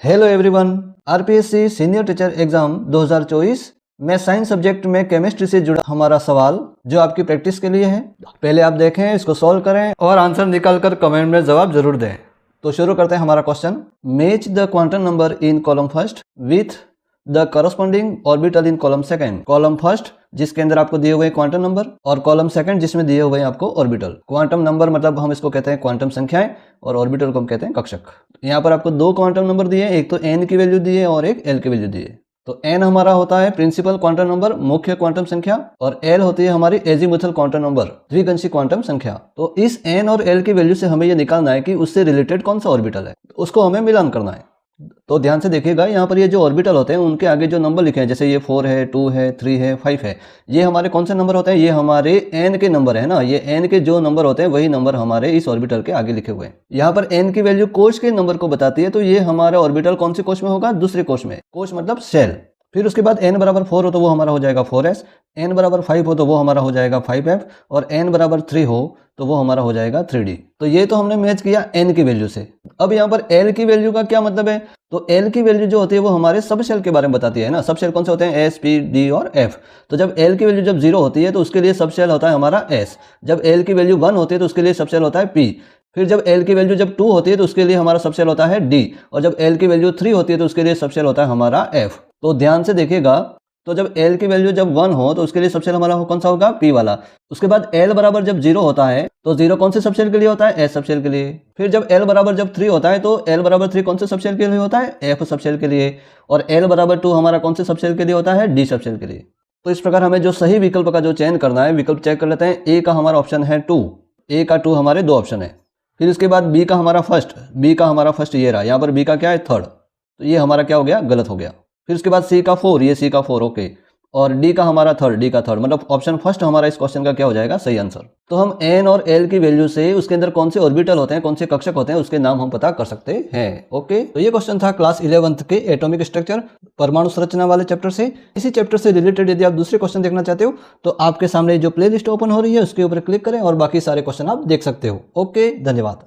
Hello everyone, RPSC senior teacher exam 2024 में science subject में chemistry से जुड़ा हमारा सवाल जो आपकी प्रैक्टिस के लिए है। पहले आप देखें, इसको सॉल्व करें और आंसर निकाल कर कमेंट में जवाब जरूर दें। तो शुरू करते हैं हमारा question. Match the quantum number in column first with the corresponding orbital in column second. Column first जिसके अंदर आपको दिए हुए क्वांटम नंबर और कॉलम सेकंड जिसमें दिए हुए आपको ऑर्बिटल। क्वांटम नंबर मतलब हम इसको कहते हैं क्वांटम संख्याएं और ऑर्बिटल को हम कहते हैं कक्षक। यहाँ पर आपको दो क्वांटम नंबर दिए, एक तो n की वैल्यू दी है और एक l की वैल्यू दी है। तो n हमारा होता है प्रिंसिपल क्वांटम नंबर, मुख्य क्वांटम संख्या, और l होती है हमारी एजीमुथल क्वांटम नंबर, द्विगंशी क्वांटम संख्या। तो इस n और l की वैल्यू से हमें ये निकालना है कि उससे रिलेटेड कौन सा ऑर्बिटल है, उसको हमें मिलान करना है। तो ध्यान से देखिएगा, यहाँ पर ये जो ऑर्बिटल होते हैं उनके आगे जो नंबर लिखे हैं, जैसे ये 4 है, 2 है, 3 है, 5 है, ये हमारे कौन से नंबर होते हैं? ये हमारे n के नंबर है ना। ये n के जो नंबर होते हैं वही नंबर हमारे इस ऑर्बिटल के आगे लिखे हुए हैं। यहाँ पर n की वैल्यू कोश के नंबर को बताती है, तो ये हमारा ऑर्बिटल कौन से कोश में होगा? दूसरे कोश में। कोश मतलब शेल। फिर उसके बाद n बराबर 4 हो तो वो हमारा हो जाएगा 4s, n बराबर 5 हो तो वो हमारा हो जाएगा 5f, और n बराबर 3 हो तो वो हमारा हो जाएगा 3d। तो ये तो हमने मैच किया n की वैल्यू से। अब यहाँ पर l की वैल्यू का क्या मतलब है? तो l की वैल्यू जो होती है वो हमारे सब शेल के बारे में बताती है ना। सब शेल कौन से होते हैं? s, p, d और f। तो जब l की वैल्यू जब 0 होती है तो उसके लिए सब शेल होता है हमारा s। जब l की वैल्यू 1 होती है तो उसके लिए सब शेल होता है p। फिर जब l की वैल्यू जब 2 होती है तो उसके लिए हमारा सब शेल होता है d। और जब l की वैल्यू 3 होती है तो उसके लिए सब शेल होता है हमारा f। तो ध्यान से देखिएगा, तो जब l की वैल्यू जब 1 हो तो उसके लिए सबसेल हमारा कौन सा होगा? p वाला। उसके बाद l बराबर जब 0 होता है तो 0 कौन से सबसेल के लिए होता है? s सबसेल के लिए। फिर जब l बराबर जब 3 होता है तो l बराबर 3 कौन से सबसेल के लिए होता है? f सबसेल के लिए। और l बराबर 2 हमारा कौन से सबसेल के लिए होता है? d सबसेल के लिए। तो इस प्रकार हमें जो सही विकल्प का जो चयन करना है, विकल्प चेक कर लेते हैं। a का हमारा ऑप्शन है 2, a का 2 हमारे 2 ऑप्शन है। फिर इसके बाद b का हमारा फर्स्ट ये रहा। यहाँ पर b का क्या है? थर्ड। तो ये हमारा क्या हो गया? गलत हो गया। फिर उसके बाद c का 4, ये c का 4 ओके। और d का हमारा थर्ड, मतलब ऑप्शन फर्स्ट हमारा इस क्वेश्चन का क्या हो जाएगा? सही आंसर। तो हम n और l की वैल्यू से उसके अंदर कौन से ऑर्बिटल होते हैं, कौन से कक्षक होते हैं, उसके नाम हम पता कर सकते हैं। ओके, तो ये क्वेश्चन था क्लास 11th के एटॉमिक स्ट्रक्चर परमाणु संरचना वाले चैप्टर से। इसी चैप्टर से रिलेटेड यदि आप दूसरे क्वेश्चन देखना चाहते हो तो आपके सामने जो प्ले लिस्ट ओपन हो रही है उसके ऊपर क्लिक करें और बाकी सारे क्वेश्चन आप देख सकते हो। ओके, धन्यवाद।